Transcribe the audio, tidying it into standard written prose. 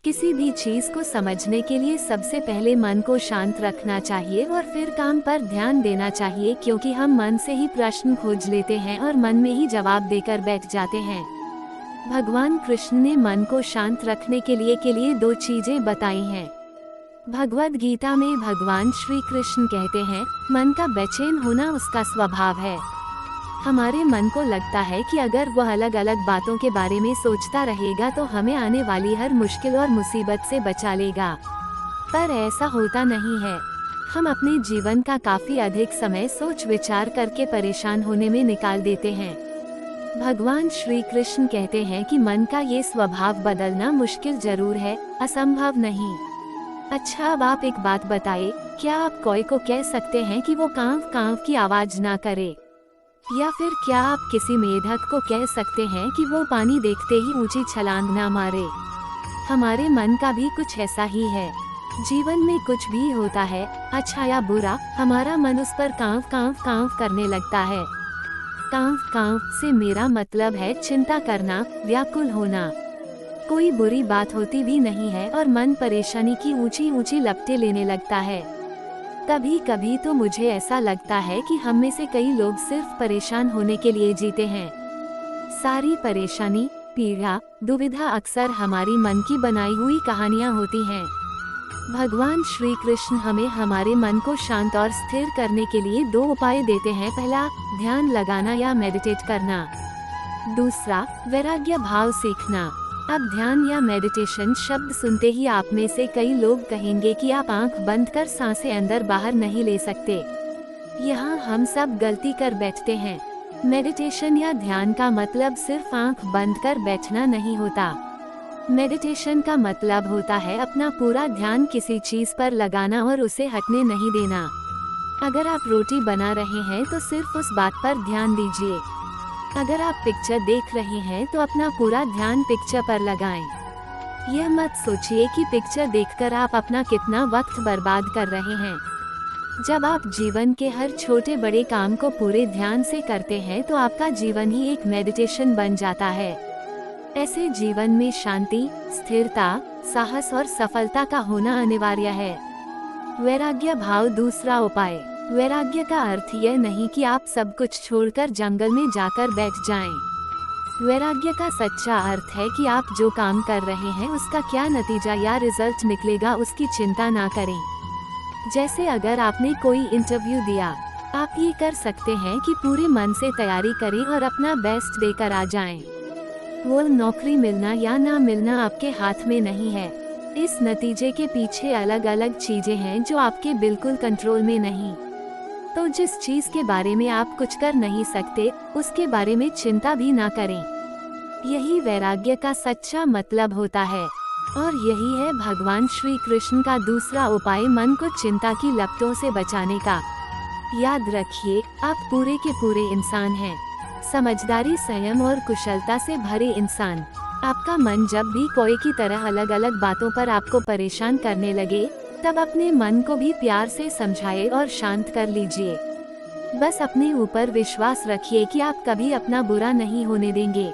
किसी भी चीज को समझने के लिए सबसे पहले मन को शांत रखना चाहिए और फिर काम पर ध्यान देना चाहिए, क्योंकि हम मन से ही प्रश्न खोज लेते हैं और मन में ही जवाब देकर बैठ जाते हैं। भगवान कृष्ण ने मन को शांत रखने के लिए दो चीजें बताई हैं। भगवद गीता में भगवान श्री कृष्ण कहते हैं, मन का बेचैन होना उसका स्वभाव है। हमारे मन को लगता है कि अगर वह अलग अलग बातों के बारे में सोचता रहेगा तो हमें आने वाली हर मुश्किल और मुसीबत से बचा लेगा, पर ऐसा होता नहीं है। हम अपने जीवन का काफी अधिक समय सोच विचार करके परेशान होने में निकाल देते हैं। भगवान श्री कृष्ण कहते हैं कि मन का ये स्वभाव बदलना मुश्किल जरूर है, असंभव नहीं। अच्छा, अब आप एक बात बताइए, क्या आप कोई को कह सकते हैं कि वो कांव कांव की आवाज ना करे? या फिर क्या आप किसी मेढक को कह सकते हैं कि वो पानी देखते ही ऊंची छलांग ना मारे? हमारे मन का भी कुछ ऐसा ही है। जीवन में कुछ भी होता है, अच्छा या बुरा, हमारा मन उस पर कांव कांव कांव करने लगता है। कांव कांव से मेरा मतलब है चिंता करना, व्याकुल होना। कोई बुरी बात होती भी नहीं है और मन परेशानी की ऊंची ऊंची लपटें लेने लगता है। कभी कभी तो मुझे ऐसा लगता है कि हम में से कई लोग सिर्फ परेशान होने के लिए जीते हैं। सारी परेशानी, पीड़ा, दुविधा अक्सर हमारी मन की बनाई हुई कहानियां होती हैं। भगवान श्री कृष्ण हमें हमारे मन को शांत और स्थिर करने के लिए दो उपाय देते हैं। पहला, ध्यान लगाना या मेडिटेट करना। दूसरा, वैराग्य भाव सीखना। अब ध्यान या मेडिटेशन शब्द सुनते ही आप में से कई लोग कहेंगे कि आप आंख बंद कर सांसें अंदर बाहर नहीं ले सकते। यहाँ हम सब गलती कर बैठते हैं। मेडिटेशन या ध्यान का मतलब सिर्फ आंख बंद कर बैठना नहीं होता। मेडिटेशन का मतलब होता है अपना पूरा ध्यान किसी चीज पर लगाना और उसे हटने नहीं देना। अगर आप रोटी बना रहे हैं तो सिर्फ उस बात पर ध्यान दीजिए। अगर आप पिक्चर देख रहे हैं तो अपना पूरा ध्यान पिक्चर पर लगाएं। यह मत सोचिए कि पिक्चर देखकर आप अपना कितना वक्त बर्बाद कर रहे हैं। जब आप जीवन के हर छोटे बड़े काम को पूरे ध्यान से करते हैं तो आपका जीवन ही एक मेडिटेशन बन जाता है। ऐसे जीवन में शांति, स्थिरता, साहस और सफलता का होना अनिवार्य है। वैराग्य भाव दूसरा उपाय। वैराग्य का अर्थ यह नहीं कि आप सब कुछ छोड़कर जंगल में जाकर बैठ जाएं। वैराग्य का सच्चा अर्थ है कि आप जो काम कर रहे हैं उसका क्या नतीजा या रिजल्ट निकलेगा उसकी चिंता ना करें। जैसे अगर आपने कोई इंटरव्यू दिया, आप ये कर सकते हैं कि पूरे मन से तैयारी करें और अपना बेस्ट देकर आ जाएं। वो नौकरी मिलना या ना मिलना आपके हाथ में नहीं है। इस नतीजे के पीछे अलग अलग चीजें हैं जो आपके बिल्कुल कंट्रोल में नहीं। तो जिस चीज के बारे में आप कुछ कर नहीं सकते, उसके बारे में चिंता भी ना करें। यही वैराग्य का सच्चा मतलब होता है। और यही है भगवान श्री कृष्ण का दूसरा उपाय, मन को चिंता की लपटों से बचाने का। याद रखिए, आप पूरे के पूरे इंसान हैं। समझदारी, संयम और कुशलता से भरे इंसान। आपका मन जब भी कोई की तरह अलग अलग बातों पर आपको परेशान करने लगे, तब अपने मन को भी प्यार से समझाए और शांत कर लीजिए। बस अपने ऊपर विश्वास रखिए कि आप कभी अपना बुरा नहीं होने देंगे।